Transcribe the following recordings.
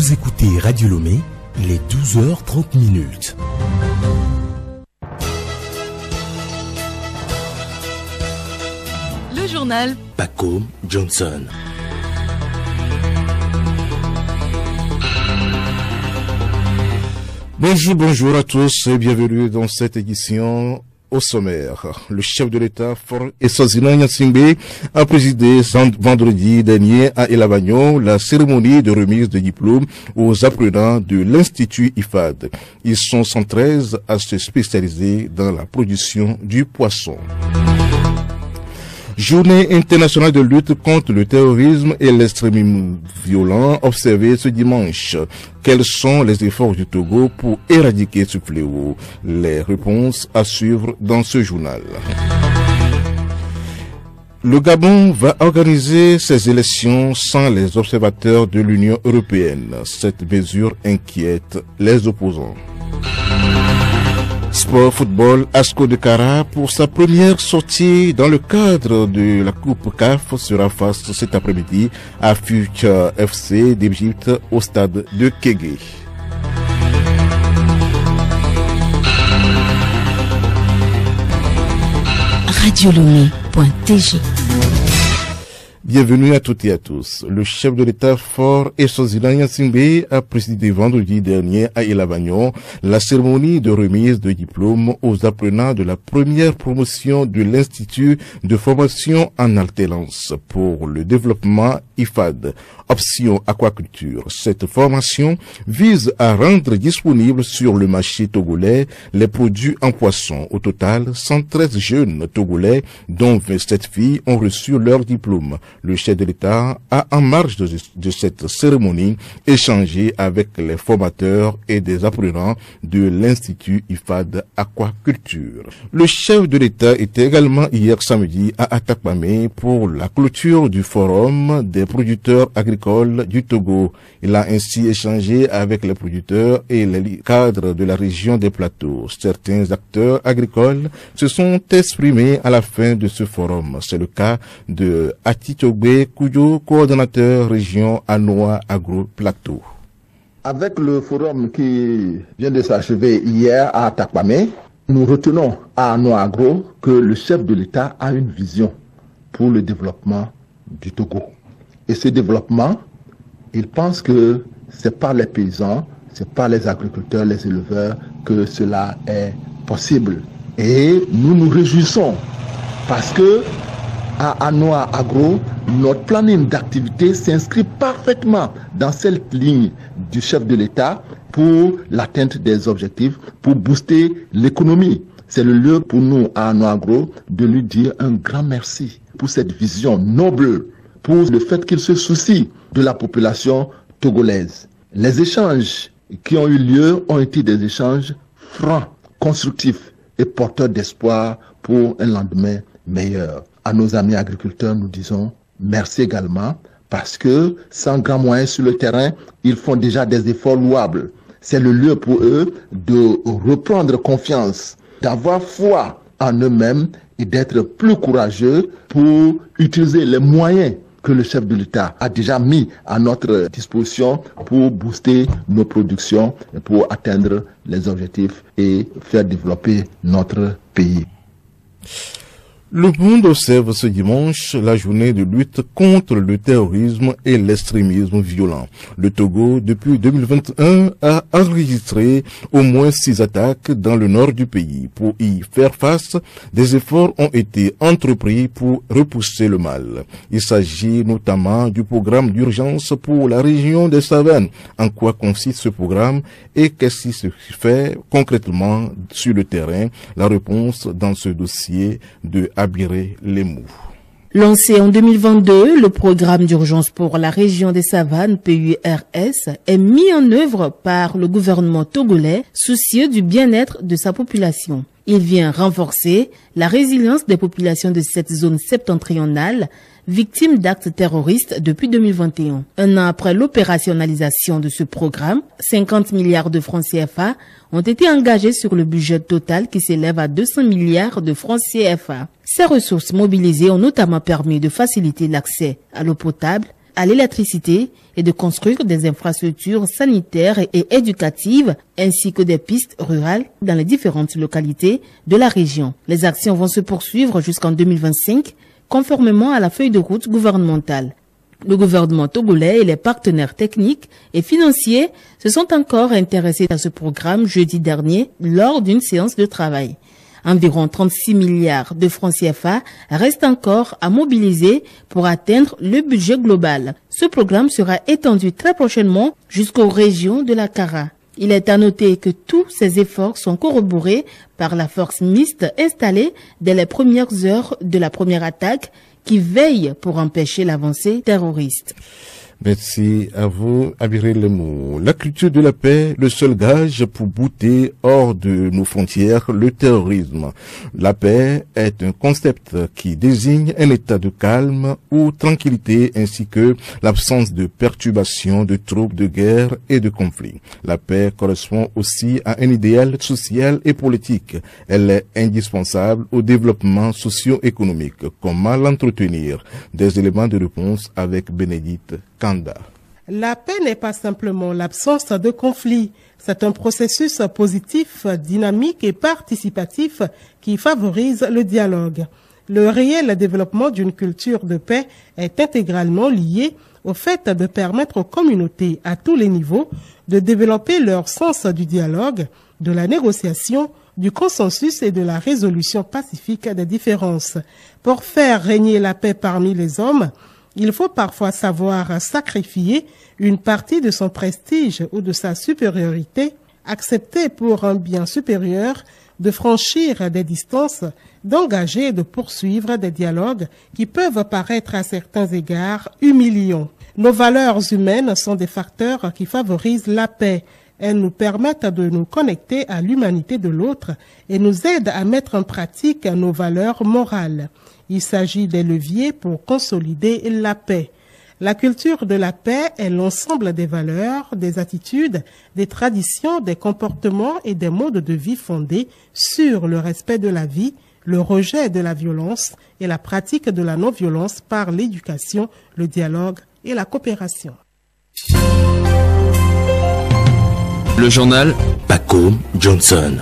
Vous écoutez Radio Lomé, il est 12h30. Le journal Paco Johnson. Bonjour à tous et bienvenue dans cette édition. Au sommaire, le chef de l'État, Faure Eswazina Gnassingbé, a présidé vendredi dernier à El Avagnon la cérémonie de remise de diplôme aux apprenants de l'Institut IFAD. Ils sont 113 à se spécialiser dans la production du poisson. Journée internationale de lutte contre le terrorisme et l'extrémisme violent observée ce dimanche. Quels sont les efforts du Togo pour éradiquer ce fléau? Les réponses à suivre dans ce journal. Le Gabon va organiser ses élections sans les observateurs de l'Union européenne. Cette mesure inquiète les opposants. Sport football, Asco de Kara, pour sa première sortie dans le cadre de la Coupe CAF, sera face cet après-midi à Future FC d'Égypte au stade de Kégué. Radiolomé.tg. Bienvenue à toutes et à tous. Le chef de l'État, Faure Eswazina Gnassingbé, a présidé vendredi dernier à El Avagnon la cérémonie de remise de diplôme aux apprenants de la première promotion de l'Institut de formation en alternance pour le développement IFAD, option aquaculture. Cette formation vise à rendre disponibles sur le marché togolais les produits en poisson. Au total, 113 jeunes togolais, dont 27 filles, ont reçu leur diplôme. Le chef de l'État a, en marge de cette cérémonie, échangé avec les formateurs et des apprenants de l'Institut IFAD Aquaculture. Le chef de l'État était également hier samedi à Atakpamé pour la clôture du forum des producteurs agricoles du Togo. Il a ainsi échangé avec les producteurs et les cadres de la région des plateaux. Certains acteurs agricoles se sont exprimés à la fin de ce forum. C'est le cas de Atitogbe Kouyo, coordonnateur région Anoa Agro Plateau. Avec le forum qui vient de s'achever hier à Atakpamé, nous retenons à Anoa Agro que le chef de l'État a une vision pour le développement du Togo. Et ce développement, il pense que c'est par les paysans, c'est par les agriculteurs, les éleveurs que cela est possible. Et nous nous réjouissons parce que à Anoa Agro, notre planning d'activité s'inscrit parfaitement dans cette ligne du chef de l'État pour l'atteinte des objectifs, pour booster l'économie. C'est le lieu pour nous à Anoa Agro de lui dire un grand merci pour cette vision noble, pour le fait qu'il se soucie de la population togolaise. Les échanges qui ont eu lieu ont été des échanges francs, constructifs et porteurs d'espoir pour un lendemain meilleur. À nos amis agriculteurs, nous disons merci également parce que sans grands moyens sur le terrain, ils font déjà des efforts louables. C'est le lieu pour eux de reprendre confiance, d'avoir foi en eux-mêmes et d'être plus courageux pour utiliser les moyens que le chef de l'État a déjà mis à notre disposition pour booster nos productions, pour atteindre les objectifs et faire développer notre pays. Le monde observe ce dimanche la journée de lutte contre le terrorisme et l'extrémisme violent. Le Togo, depuis 2021, a enregistré au moins 6 attaques dans le nord du pays. Pour y faire face, des efforts ont été entrepris pour repousser le mal. Il s'agit notamment du programme d'urgence pour la région des Savanes. En quoi consiste ce programme et qu'est-ce qui se fait concrètement sur le terrain? La réponse dans ce dossier de Abiré Lemou. Lancé en 2022, le programme d'urgence pour la région des Savanes, PURS, est mis en œuvre par le gouvernement togolais, soucieux du bien-être de sa population. Il vient renforcer la résilience des populations de cette zone septentrionale, victimes d'actes terroristes depuis 2021. Un an après l'opérationnalisation de ce programme, 50 milliards de francs CFA ont été engagés sur le budget total qui s'élève à 200 milliards de francs CFA. Ces ressources mobilisées ont notamment permis de faciliter l'accès à l'eau potable, à l'électricité et de construire des infrastructures sanitaires et éducatives ainsi que des pistes rurales dans les différentes localités de la région. Les actions vont se poursuivre jusqu'en 2025, conformément à la feuille de route gouvernementale. Le gouvernement togolais et les partenaires techniques et financiers se sont encore intéressés à ce programme jeudi dernier lors d'une séance de travail. Environ 36 milliards de francs CFA restent encore à mobiliser pour atteindre le budget global. Ce programme sera étendu très prochainement jusqu'aux régions de la Kara. Il est à noter que tous ces efforts sont corroborés par la force mixte installée dès les premières heures de la première attaque qui veille pour empêcher l'avancée terroriste. Merci à vous, Abiril Lemou. La culture de la paix, le seul gage pour bouter hors de nos frontières le terrorisme. La paix est un concept qui désigne un état de calme ou tranquillité ainsi que l'absence de perturbations, de troubles, de guerre et de conflits. La paix correspond aussi à un idéal social et politique. Elle est indispensable au développement socio-économique. Comment l'entretenir? Des éléments de réponse avec Bénédicte Kanda. La paix n'est pas simplement l'absence de conflit. C'est un processus positif, dynamique et participatif qui favorise le dialogue. Le réel développement d'une culture de paix est intégralement lié au fait de permettre aux communautés à tous les niveaux de développer leur sens du dialogue, de la négociation, du consensus et de la résolution pacifique des différences. Pour faire régner la paix parmi les hommes, il faut parfois savoir sacrifier une partie de son prestige ou de sa supériorité, accepter pour un bien supérieur de franchir des distances, d'engager et de poursuivre des dialogues qui peuvent paraître à certains égards humiliants. Nos valeurs humaines sont des facteurs qui favorisent la paix. Elles nous permettent de nous connecter à l'humanité de l'autre et nous aident à mettre en pratique nos valeurs morales. Il s'agit des leviers pour consolider la paix. La culture de la paix est l'ensemble des valeurs, des attitudes, des traditions, des comportements et des modes de vie fondés sur le respect de la vie, le rejet de la violence et la pratique de la non-violence par l'éducation, le dialogue et la coopération. Le journal Paco Johnson.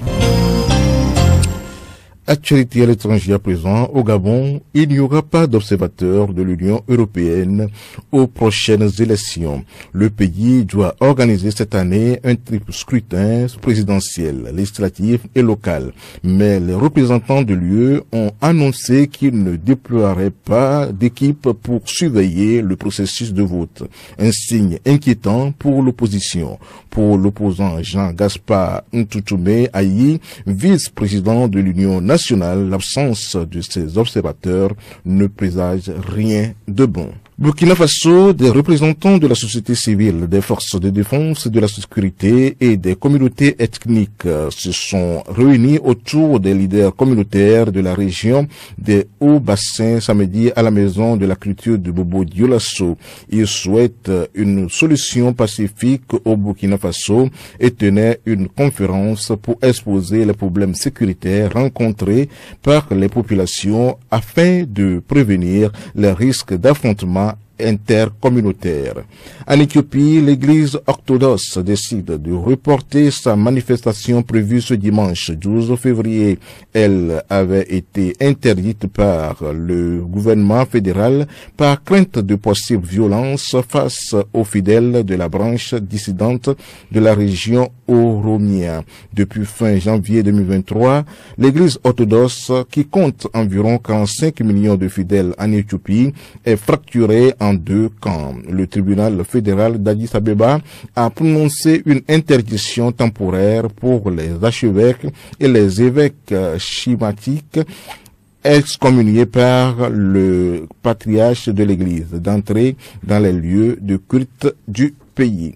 Actualité à l'étranger à présent, au Gabon, il n'y aura pas d'observateurs de l'Union européenne aux prochaines élections. Le pays doit organiser cette année un triple scrutin présidentiel, législatif et local. Mais les représentants de l'UE ont annoncé qu'ils ne déploieraient pas d'équipe pour surveiller le processus de vote. Un signe inquiétant pour l'opposition. Pour l'opposant Jean-Gaspard Ntoutoumé Ayi, vice-président de l'Union nationale, l'absence de ces observateurs ne présage rien de bon. Burkina Faso, des représentants de la société civile, des forces de défense, de la sécurité et des communautés ethniques se sont réunis autour des leaders communautaires de la région des Hauts-Bassins samedi à la maison de la culture de Bobo Dioulasso. Ils souhaitent une solution pacifique au Burkina Faso et tenaient une conférence pour exposer les problèmes sécuritaires rencontrés par les populations afin de prévenir les risques d'affrontement intercommunautaire. En Éthiopie, l'église orthodoxe décide de reporter sa manifestation prévue ce dimanche 12 février. Elle avait été interdite par le gouvernement fédéral par crainte de possibles violences face aux fidèles de la branche dissidente de la région Oromia. Depuis fin janvier 2023, l'église orthodoxe, qui compte environ 45 millions de fidèles en Éthiopie, est fracturée en deux camps. Le tribunal fédéral d'Addis Abeba a prononcé une interdiction temporaire pour les archevêques et les évêques schématiques excommuniés par le patriarche de l'église d'entrer dans les lieux de culte du pays.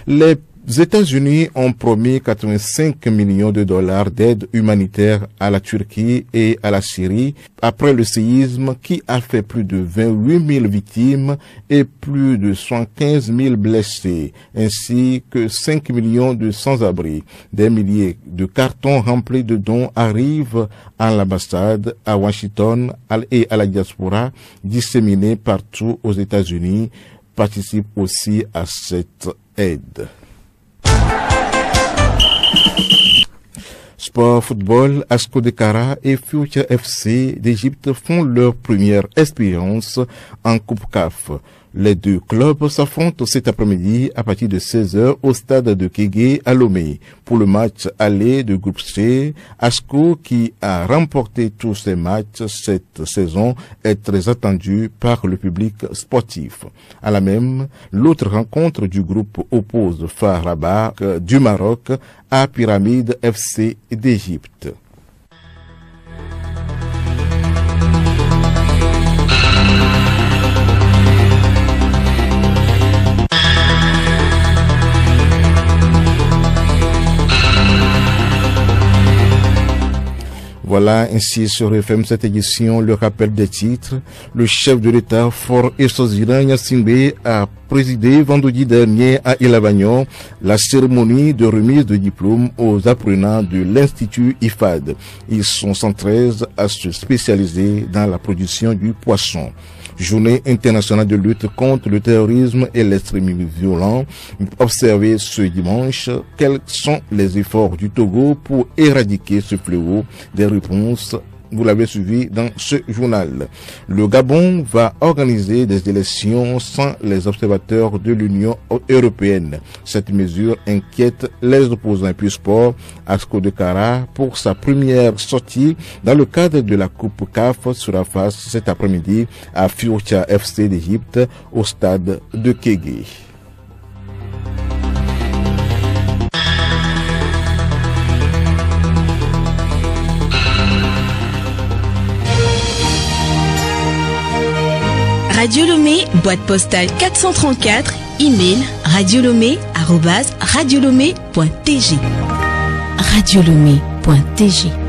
Les États-Unis ont promis 85 millions de dollars d'aide humanitaire à la Turquie et à la Syrie après le séisme qui a fait plus de 28 000 victimes et plus de 115 000 blessés, ainsi que 5 millions de sans-abri. Des milliers de cartons remplis de dons arrivent à l'ambassade, à Washington et à la diaspora disséminée partout aux États-Unis participent aussi à cette aide. Sport football, Asco de Cara et Future FC d'Égypte font leur première expérience en Coupe CAF. Les deux clubs s'affrontent cet après-midi à partir de 16h au stade de Kégué à Lomé. Pour le match aller de groupe C, Asco, qui a remporté tous ses matchs cette saison, est très attendu par le public sportif. À la même, l'autre rencontre du groupe oppose FAR Rabat du Maroc à Pyramide FC d'Égypte. Voilà ainsi sur FM cette édition, le rappel des titres. Le chef de l'État, Faure Essozilan Gnassingbé, a présidé vendredi dernier à Elavagnon la cérémonie de remise de diplôme aux apprenants de l'Institut IFAD. Ils sont 113 à se spécialiser dans la production du poisson. Journée internationale de lutte contre le terrorisme et l'extrémisme violent. Observez ce dimanche quels sont les efforts du Togo pour éradiquer ce fléau. Des réponses, vous l'avez suivi dans ce journal. Le Gabon va organiser des élections sans les observateurs de l'Union européenne. Cette mesure inquiète les opposants. Puis sport, Asco de Cara, pour sa première sortie dans le cadre de la Coupe CAF, sera face cet après-midi à Future FC d'Égypte au stade de Kégué. Radio Lomé, boîte postale 434, email radiolomé@radiolomé.tg. Radiolomé.tg